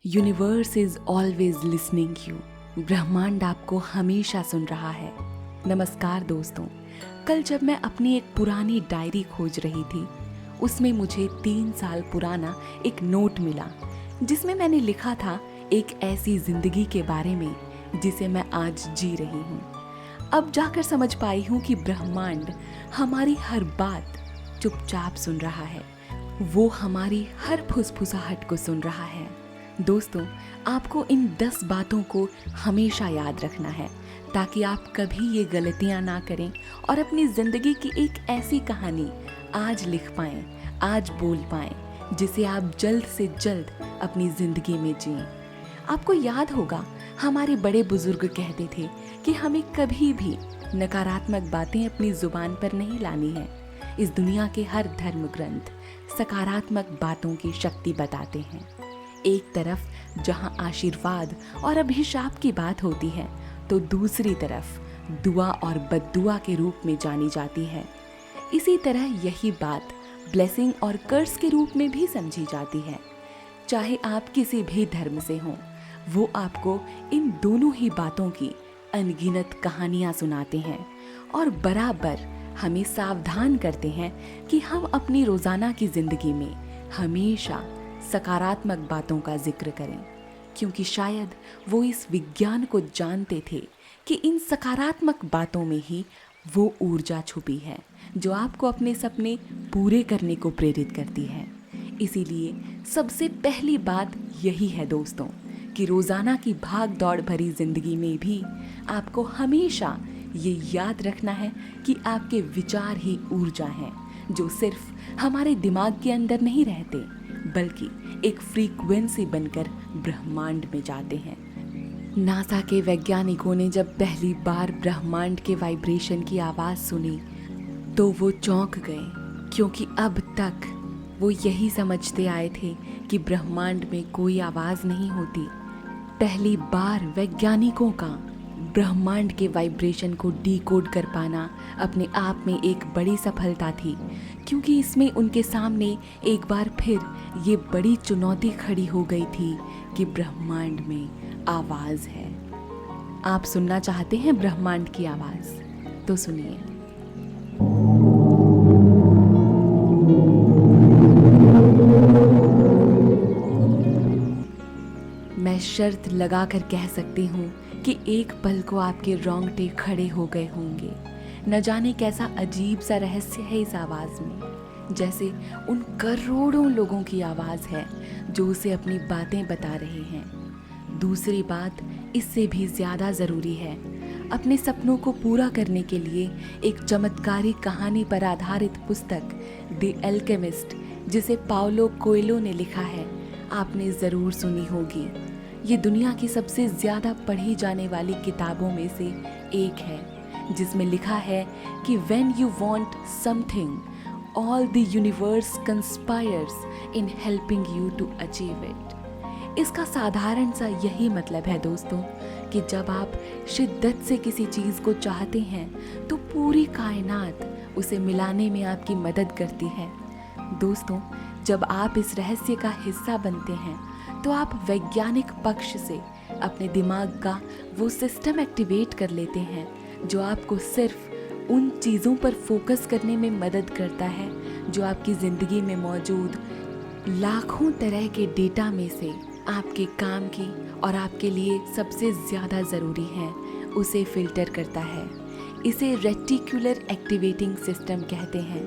Universe is always listening you. ब्रह्मांड आपको हमेशा सुन रहा है। नमस्कार दोस्तों, कल जब मैं अपनी एक पुरानी डायरी खोज रही थी, उसमें मुझे 3 साल पुराना एक नोट मिला जिसमें मैंने लिखा था एक ऐसी जिंदगी के बारे में जिसे मैं आज जी रही हूँ। अब जाकर समझ पाई हूँ कि ब्रह्मांड हमारी हर बात चुपचाप सुन रहा है। वो हमारी हर फुसफुसाहट को सुन रहा है। दोस्तों, आपको इन 10 बातों को हमेशा याद रखना है ताकि आप कभी ये गलतियां ना करें और अपनी जिंदगी की एक ऐसी कहानी आज लिख पाएं, आज बोल पाएं, जिसे आप जल्द से जल्द अपनी जिंदगी में जिएं। आपको याद होगा, हमारे बड़े बुजुर्ग कहते थे कि हमें कभी भी नकारात्मक बातें अपनी जुबान पर नहीं लानी है। इस दुनिया के हर धर्म ग्रंथ सकारात्मक बातों की शक्ति बताते हैं। एक तरफ जहां आशीर्वाद और अभिशाप की बात होती है, तो दूसरी तरफ दुआ और बद्दुआ के रूप में जानी जाती है। इसी तरह यही बात ब्लेसिंग और कर्स के रूप में भी समझी जाती है। चाहे आप किसी भी धर्म से हों, वो आपको इन दोनों ही बातों की अनगिनत कहानियां सुनाते हैं और बराबर हमें सावधान करते हैं कि हम अपनी रोजाना की जिंदगी में हमेशा सकारात्मक बातों का जिक्र करें, क्योंकि शायद वो इस विज्ञान को जानते थे कि इन सकारात्मक बातों में ही वो ऊर्जा छुपी है जो आपको अपने सपने पूरे करने को प्रेरित करती है। इसीलिए सबसे पहली बात यही है दोस्तों कि रोजाना की भाग दौड़ भरी जिंदगी में भी आपको हमेशा ये याद रखना है कि आपके विचार ही ऊर्जा हैं, जो सिर्फ हमारे दिमाग के अंदर नहीं रहते, बल्कि एक फ्रीक्वेंसी बनकर ब्रह्मांड में जाते हैं। नासा के वैज्ञानिकों ने जब पहली बार ब्रह्मांड के वाइब्रेशन की आवाज सुनी तो वो चौंक गए, क्योंकि अब तक वो यही समझते आए थे कि ब्रह्मांड में कोई आवाज नहीं होती। पहली बार वैज्ञानिकों का ब्रह्मांड के वाइब्रेशन को डिकोड कर पाना अपने आप में एक बड़ी सफलता थी, क्योंकि इसमें उनके सामने एक बार फिर ये बड़ी चुनौती खड़ी हो गई थी कि ब्रह्मांड में आवाज है। आप सुनना चाहते हैं ब्रह्मांड की आवाज? तो सुनिए। मैं शर्त लगाकर कह सकती हूँ कि एक पल को आपके रोंगटे खड़े हो गए होंगे। न जाने कैसा अजीब सा रहस्य है इस आवाज में, जैसे उन करोड़ों लोगों की आवाज है जो उसे अपनी बातें बता रहे हैं। दूसरी बात इससे भी ज्यादा जरूरी है, अपने सपनों को पूरा करने के लिए एक चमत्कारी कहानी पर आधारित पुस्तक द एल्केमिस्ट, जिसे पाउलो कोएल्हो ने लिखा है, आपने जरूर सुनी होगी। ये दुनिया की सबसे ज्यादा पढ़ी जाने वाली किताबों में से एक है, जिसमें लिखा है कि when you want something, all the universe conspires in helping you to achieve it। इसका साधारण सा यही मतलब है दोस्तों कि जब आप शिद्दत से किसी चीज को चाहते हैं तो पूरी कायनात उसे मिलाने में आपकी मदद करती है। दोस्तों, जब आप इस रहस्य का हिस्सा बनते हैं तो आप वैज्ञानिक पक्ष से अपने दिमाग का वो सिस्टम एक्टिवेट कर लेते हैं जो आपको सिर्फ उन चीज़ों पर फोकस करने में मदद करता है जो आपकी ज़िंदगी में मौजूद लाखों तरह के डेटा में से आपके काम की और आपके लिए सबसे ज़्यादा ज़रूरी है उसे फिल्टर करता है। इसे रेटिकुलर एक्टिवेटिंग सिस्टम कहते हैं।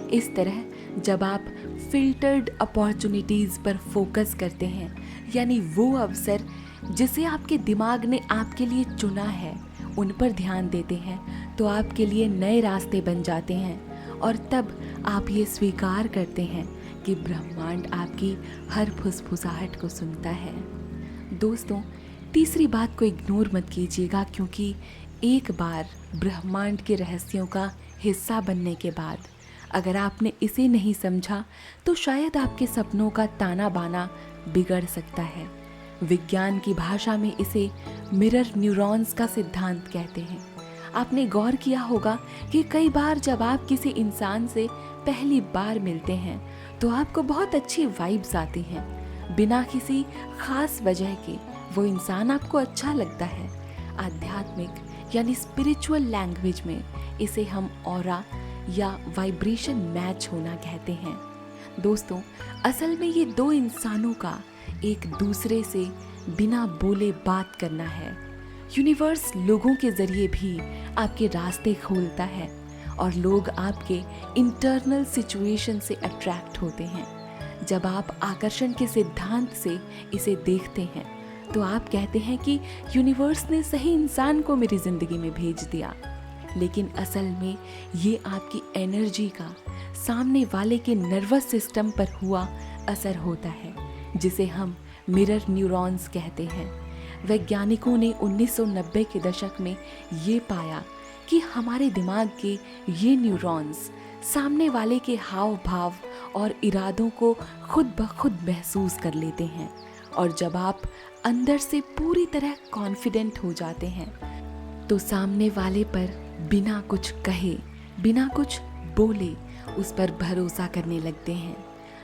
इस तरह जब आप फिल्टर्ड अपॉर्चुनिटीज़ पर फोकस करते हैं, यानी वो अवसर जिसे आपके दिमाग ने आपके लिए चुना है, उन पर ध्यान देते हैं, तो आपके लिए नए रास्ते बन जाते हैं और तब आप ये स्वीकार करते हैं कि ब्रह्मांड आपकी हर फुसफुसाहट को सुनता है। दोस्तों, तीसरी बात को इग्नोर मत कीजिएगा, क्योंकि एक बार ब्रह्मांड के रहस्यों का हिस्सा बनने के बाद अगर आपने इसे नहीं समझा तो शायद आपके सपनों का ताना बाना बिगड़ सकता है। विज्ञान की भाषा में इसे मिरर न्यूरॉन्स का सिद्धांत कहते हैं। आपने गौर किया होगा कि कई बार जब आप किसी इंसान से पहली बार मिलते हैं तो आपको बहुत अच्छी वाइब्स आती हैं, बिना किसी खास वजह के वो इंसान आपको अच्छा लगता है। आध्यात्मिक यानी स्पिरिचुअल लैंग्वेज में इसे हम ऑरा या वाइब्रेशन मैच होना कहते हैं। दोस्तों, असल में ये दो इंसानों का एक दूसरे से बिना बोले बात करना है। यूनिवर्स लोगों के जरिए भी आपके रास्ते खोलता है और लोग आपके इंटरनल सिचुएशन से अट्रैक्ट होते हैं। जब आप आकर्षण के सिद्धांत से इसे देखते हैं तो आप कहते हैं कि यूनिवर्स ने सही इंसान को मेरी जिंदगी में भेज दिया। लेकिन असल में ये आपकी एनर्जी का सामने वाले के नर्वस सिस्टम पर हुआ असर होता है, जिसे हम मिरर न्यूरॉन्स कहते हैं। वैज्ञानिकों ने 1990 के दशक में ये पाया कि हमारे दिमाग के ये न्यूरॉन्स सामने वाले के हाव भाव और इरादों को खुद ब खुद महसूस कर लेते हैं। और जब आप अंदर से पूरी तरह कॉन्फिडेंट हो जाते हैं तो सामने वाले पर बिना कुछ कहे, बिना कुछ बोले उस पर भरोसा करने लगते हैं।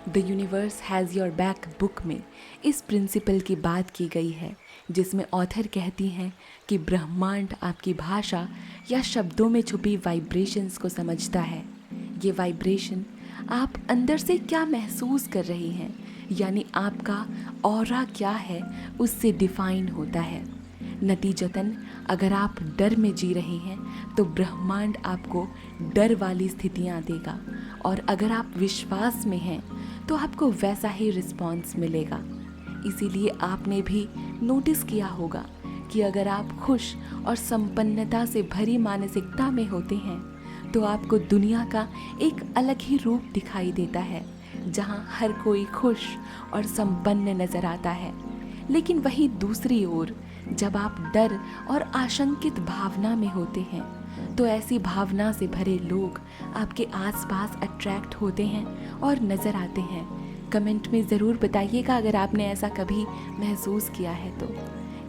The universe has your back book में इस प्रिंसिपल की बात की गई है, जिसमें ऑथर कहती हैं कि ब्रह्मांड आपकी भाषा या शब्दों में छुपी वाइब्रेशंस को समझता है। ये वाइब्रेशन आप अंदर से क्या महसूस कर रही हैं, यानी आपका ऑरा क्या है, उससे डिफाइन होता है। नतीजतन अगर आप डर में जी रहे हैं तो ब्रह्मांड आपको डर वाली स्थितियां देगा, और अगर आप विश्वास में हैं तो आपको वैसा ही रिस्पॉन्स मिलेगा। इसीलिए आपने भी नोटिस किया होगा कि अगर आप खुश और संपन्नता से भरी मानसिकता में होते हैं तो आपको दुनिया का एक अलग ही रूप दिखाई देता है, जहां हर कोई खुश और संपन्न नजर आता है। लेकिन वहीं दूसरी ओर जब आप डर और आशंकित भावना में होते हैं तो ऐसी भावना से भरे लोग आपके आसपास अट्रैक्ट होते हैं और नज़र आते हैं। कमेंट में ज़रूर बताइएगा अगर आपने ऐसा कभी महसूस किया है तो।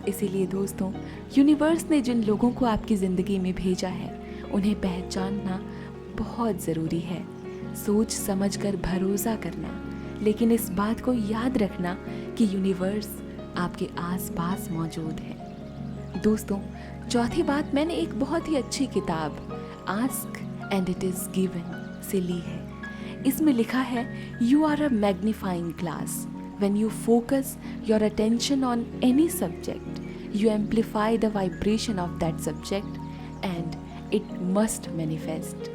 इसीलिए दोस्तों, यूनिवर्स ने जिन लोगों को आपकी ज़िंदगी में भेजा है उन्हें पहचानना बहुत ज़रूरी है। सोच समझकर भरोसा करना, लेकिन इस बात को याद रखना कि यूनिवर्स आपके आसपास मौजूद है। दोस्तों, चौथी बात मैंने एक बहुत ही अच्छी किताब ask and it is given से ली है। इसमें लिखा है, you are a magnifying glass. When you focus your attention on any subject you amplify the vibration of that subject and it must manifest.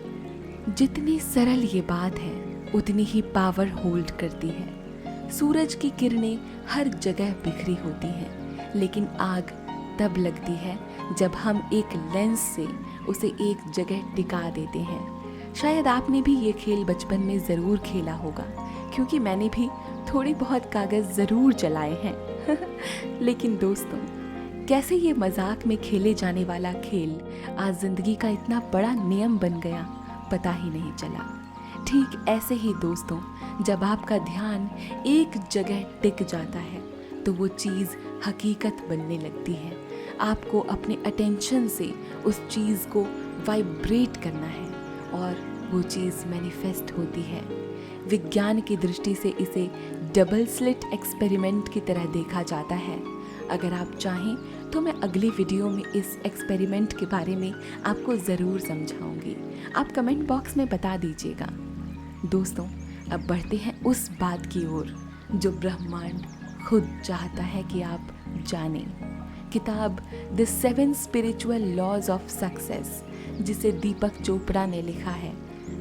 जितनी सरल ये बात है उतनी ही पावर होल्ड करती है। सूरज की किरणें हर जगह बिखरी होती हैं, लेकिन आग तब लगती है जब हम एक लेंस से उसे एक जगह टिका देते हैं। शायद आपने भी ये खेल बचपन में ज़रूर खेला होगा, क्योंकि मैंने भी थोड़ी बहुत कागज़ ज़रूर जलाए हैं। लेकिन दोस्तों, कैसे ये मजाक में खेले जाने वाला खेल आज ज़िंदगी का इतना बड़ा नियम बन गया, पता ही नहीं चला। ठीक ऐसे ही दोस्तों, जब आपका ध्यान एक जगह टिक जाता है तो वो चीज़ हकीकत बनने लगती है। आपको अपने अटेंशन से उस चीज़ को वाइब्रेट करना है और वो चीज़ मैनिफेस्ट होती है। विज्ञान की दृष्टि से इसे डबल स्लिट एक्सपेरिमेंट की तरह देखा जाता है। अगर आप चाहें तो मैं अगली वीडियो में इस एक्सपेरिमेंट के बारे में आपको ज़रूर समझाऊंगी। आप कमेंट बॉक्स में बता दीजिएगा। दोस्तों, अब बढ़ते हैं उस बात की ओर जो ब्रह्मांड खुद चाहता है कि आप जानें। किताब the 7 spiritual laws of success, जिसे दीपक चोपड़ा ने लिखा है,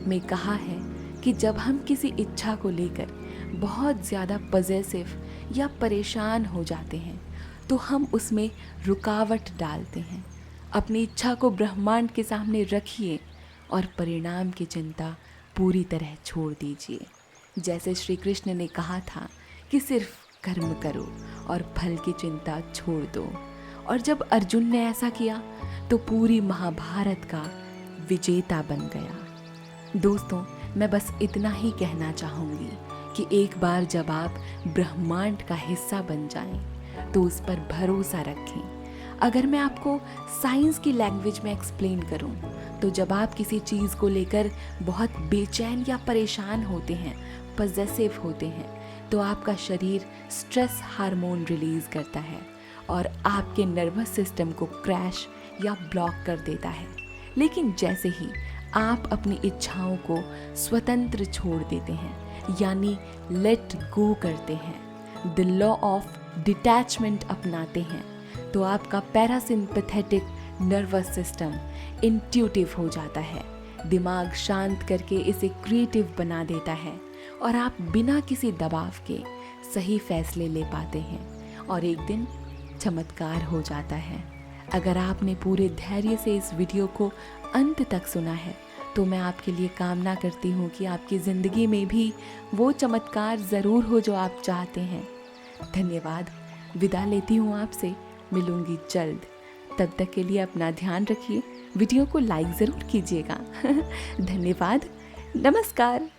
में कहा है कि जब हम किसी इच्छा को लेकर बहुत ज़्यादा पॉजेसिव या परेशान हो जाते हैं तो हम उसमें रुकावट डालते हैं। अपनी इच्छा को ब्रह्मांड के सामने रखिए और परिणाम की चिंता पूरी तरह छोड़ दीजिए। जैसे श्री कृष्ण ने कहा था कि सिर्फ कर्म करो और फल की चिंता छोड़ दो, और जब अर्जुन ने ऐसा किया तो पूरी महाभारत का विजेता बन गया। दोस्तों, मैं बस इतना ही कहना चाहूँगी कि एक बार जब आप ब्रह्मांड का हिस्सा बन जाएं तो उस पर भरोसा रखें। अगर मैं आपको साइंस की लैंग्वेज में एक्सप्लेन करूं तो जब आप किसी चीज़ को लेकर बहुत बेचैन या परेशान होते हैं, पॉजेसिव होते हैं, तो आपका शरीर स्ट्रेस हार्मोन रिलीज करता है और आपके नर्वस सिस्टम को क्रैश या ब्लॉक कर देता है। लेकिन जैसे ही आप अपनी इच्छाओं को स्वतंत्र छोड़ देते हैं यानी लेट गो करते हैं, द लॉ ऑफ डिटैचमेंट अपनाते हैं, तो आपका पैरासिम्पैथेटिक नर्वस सिस्टम इंट्यूटिव हो जाता है। दिमाग शांत करके इसे क्रिएटिव बना देता है और आप बिना किसी दबाव के सही फैसले ले पाते हैं और एक दिन चमत्कार हो जाता है। अगर आपने पूरे धैर्य से इस वीडियो को अंत तक सुना है तो मैं आपके लिए कामना करती हूँ कि आपकी ज़िंदगी में भी वो चमत्कार ज़रूर हो जो आप चाहते हैं। धन्यवाद। विदा लेती हूँ आपसे, मिलूंगी जल्द। तब तक के लिए अपना ध्यान रखिए, वीडियो को लाइक ज़रूर कीजिएगा। धन्यवाद। नमस्कार।